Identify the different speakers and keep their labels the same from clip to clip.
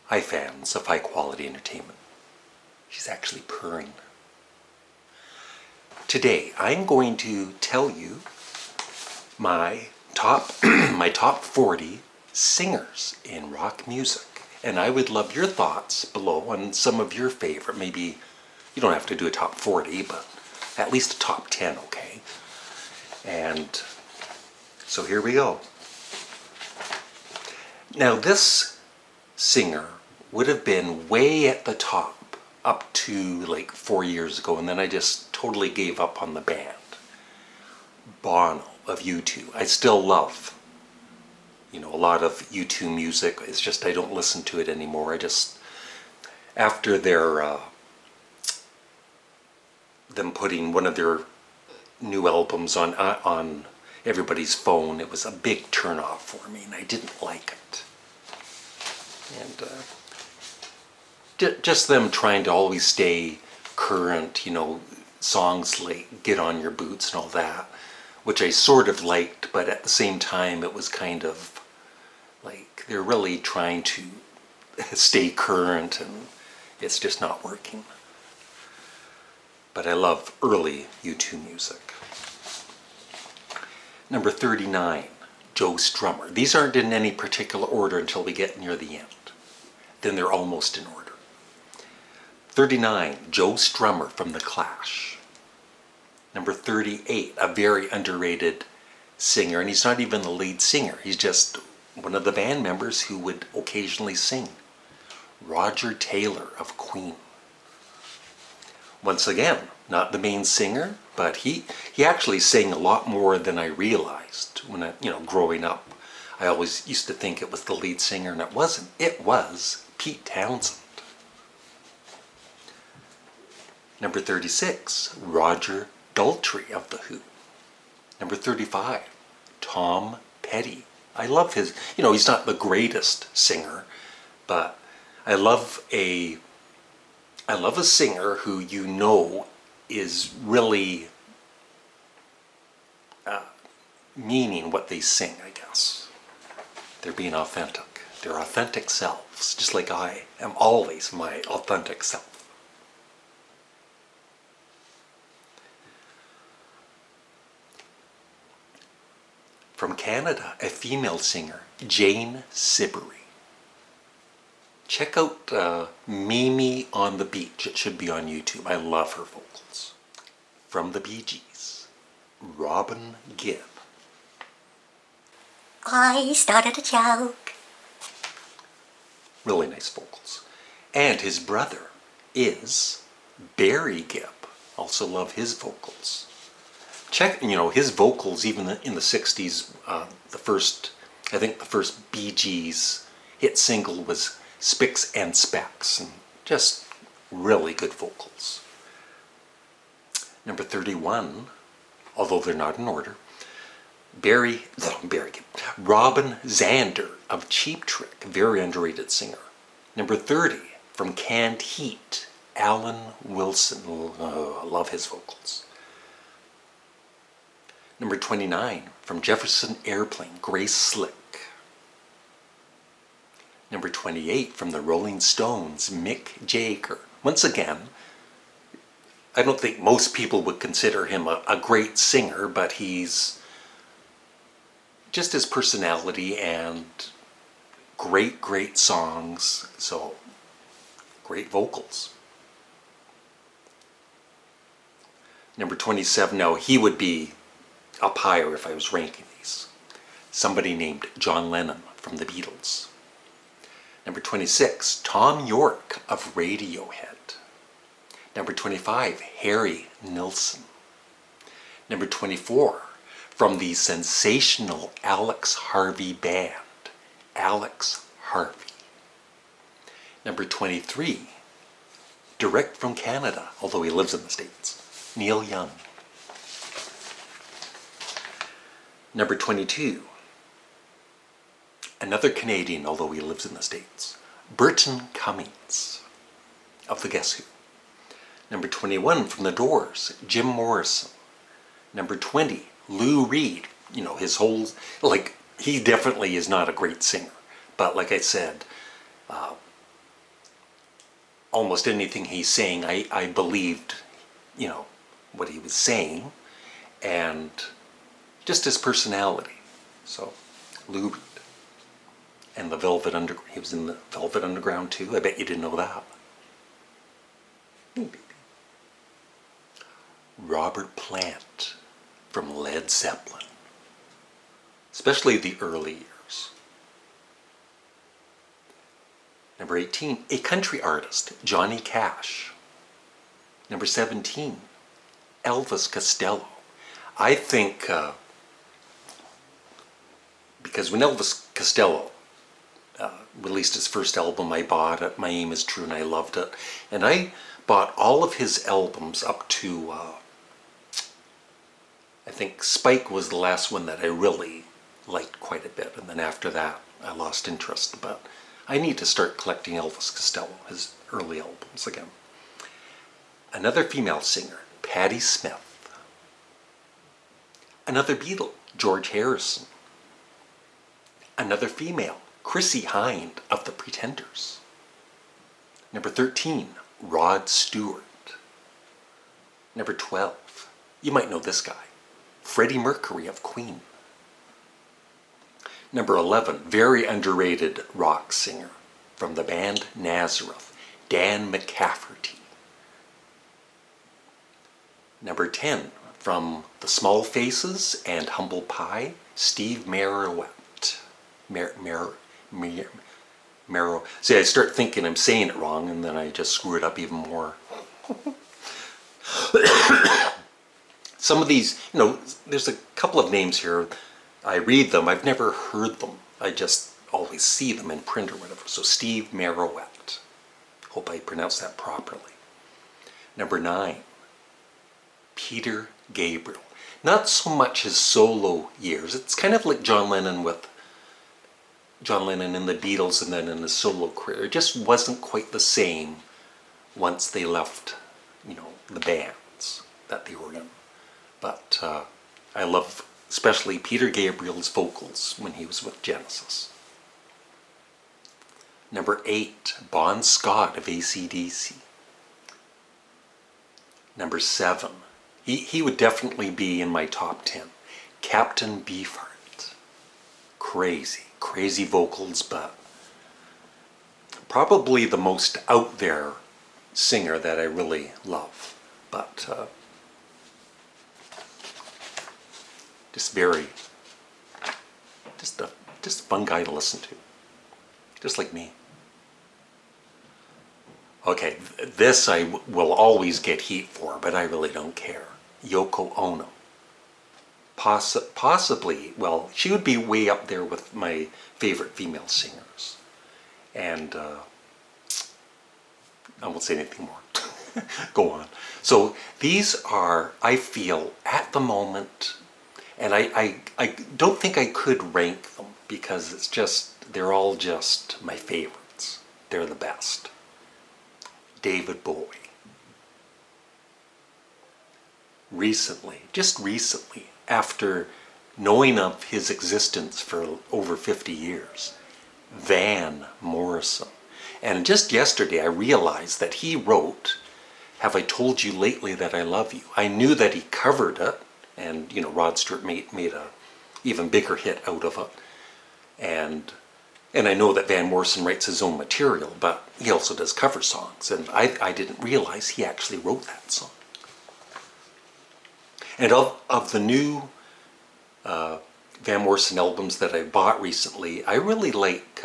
Speaker 1: Hi fans of high quality entertainment. She's actually purring. Today I'm going to tell you my top 40 singers in rock music. And I would love your thoughts below on some of your favorite. Maybe you don't have to do a top 40, but at least a top 10, okay? And so here we go. Now this singer would have been way at the top up to like 4 years ago, and then I just totally gave up on the band. Bono of U2. I still love, a lot of U2 music. It's just I don't listen to it anymore. After them putting one of their new albums on everybody's phone, it was a big turn-off for me, and I didn't like it. And just them trying to always stay current, songs like Get On Your Boots and all that, which I sort of liked, but at the same time it was kind of like they're really trying to stay current and it's just not working. But I love early U2 music. Number 39, Joe Strummer. These aren't in any particular order until we get near the end. Then they're almost in order. 39, Joe Strummer from The Clash. Number 38, a very underrated singer, and he's not even the lead singer. He's just one of the band members who would occasionally sing. Roger Taylor of Queen. Once again, not the main singer, but he actually sang a lot more than I realized when growing up. I always used to think it was the lead singer, and it wasn't. It was Pete Townsend. Number 36, Roger Daltrey of The Who. Number 35, Tom Petty. I love his, he's not the greatest singer, but I love a singer who is really meaning what they sing, I guess. They're being authentic. They're authentic selves, just like I am always my authentic self. From Canada, a female singer, Jane Siberry. Check out Mimi on the Beach. It should be on YouTube. I love her vocals. From the Bee Gees, Robin Gibb.
Speaker 2: I started a joke.
Speaker 1: Really nice vocals. And his brother is Barry Gibb. Also love his vocals. Check, his vocals even in the 60s, the first Bee Gees hit single was Spicks and Specks, and just really good vocals. Number 31, although they're not in order, Robin Zander of Cheap Trick, very underrated singer. Number 30, from Canned Heat, Alan Wilson. Oh, I love his vocals. Number 29, from Jefferson Airplane, Grace Slick. Number 28, from the Rolling Stones, Mick Jagger. Once again, I don't think most people would consider him a great singer, but he's just his personality and great songs, so great vocals. Number 27, now he would be up higher if I was ranking these. Somebody named John Lennon from the Beatles. Number 26, Tom York of Radiohead. Number 25, Harry Nilsson. Number 24, from the sensational Alex Harvey Band, Alex Harvey. Number 23, direct from Canada, although he lives in the States, Neil Young. Number 22, another Canadian, although he lives in the States, Burton Cummings of the Guess Who. Number 21, from The Doors, Jim Morrison. Number 20, Lou Reed. His whole, he definitely is not a great singer. But like I said, almost anything he's saying, I believed, what he was saying, and just his personality. So, Lou Reed. And the Velvet Underground. He was in the Velvet Underground too. I bet you didn't know that. Robert Plant from Led Zeppelin. Especially the early years. Number 18, a country artist, Johnny Cash. Number 17, Elvis Costello. I think, because when Elvis Costello released his first album, I bought it, My Aim Is True, and I loved it. And I bought all of his albums up to, I think Spike was the last one that I really liked quite a bit. And then after that, I lost interest. But I need to start collecting Elvis Costello, his early albums again. Another female singer, Patti Smith. Another Beatle, George Harrison. Another female, Chrissie Hynde of the Pretenders. Number 13, Rod Stewart. Number 12, you might know this guy, Freddie Mercury of Queen. Number 11, very underrated rock singer from the band Nazareth, Dan McCafferty. Number 10, from The Small Faces and Humble Pie, Steve Marrowett. See, I start thinking I'm saying it wrong, and then I just screw it up even more. Some of these, there's a couple of names here. I read them. I've never heard them. I just always see them in print or whatever. So Steve Marrowett. Hope I pronounced that properly. Number 9, Peter Gabriel. Not so much his solo years. It's kind of like John Lennon in the Beatles and then in his solo career. It just wasn't quite the same once they left, the bands that they were in. But I love especially Peter Gabriel's vocals when he was with Genesis. Number 8, Bon Scott of AC/DC. Number 7, he would definitely be in my top 10. Captain Beefheart. Crazy vocals, but probably the most out there singer that I really love. But just a fun guy to listen to, just like me. Okay, this I will always get heat for, but I really don't care. Yoko Ono. Possibly, well, she would be way up there with my favorite female singers. And I won't say anything more. Go on. So these are, I feel, at the moment, and I don't think I could rank them because they're all just my favorites. They're the best. David Bowie. Just recently, after knowing of his existence for over 50 years, Van Morrison. And just yesterday I realized that he wrote Have I Told You Lately That I Love You. I knew that he covered it, and Rod Stewart made a even bigger hit out of it. And I know that Van Morrison writes his own material, but he also does cover songs, and I didn't realize he actually wrote that song. And of the new Van Morrison albums that I bought recently, I really like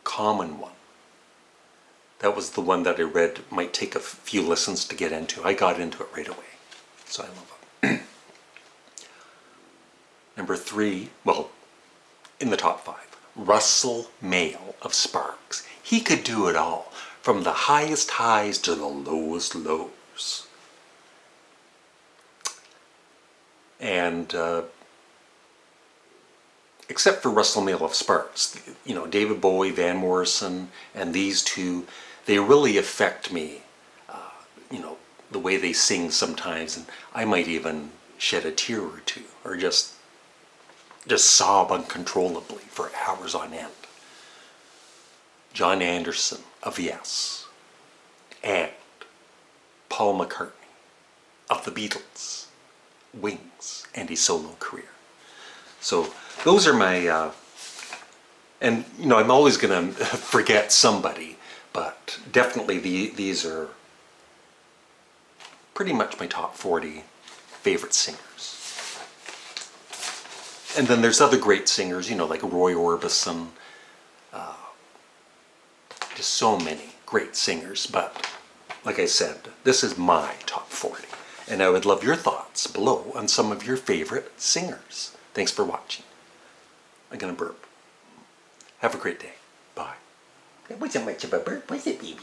Speaker 1: Common One. That was the one that I read might take a few listens to get into. I got into it right away, so I love it. Number 3, well, in the top 5, Russell Mael of Sparks. He could do it all, from the highest highs to the lowest lows. And except for Russell Mael of Sparks, David Bowie, Van Morrison, and these two, they really affect me, the way they sing sometimes, and I might even shed a tear or two, or just sob uncontrollably for hours on end. John Anderson of Yes. and Paul McCartney of the Beatles, Wings, and his solo career. So those are my, and you know, I'm always going to forget somebody, but definitely these are pretty much my top 40 favorite singers. And then there's other great singers, you know, like Roy Orbison, just so many great singers, but like I said, this is my top 40. And I would love your thoughts below on some of your favorite singers. Thanks for watching. I'm gonna burp. Have a great day. Bye.
Speaker 2: That wasn't much of a burp, was it, baby?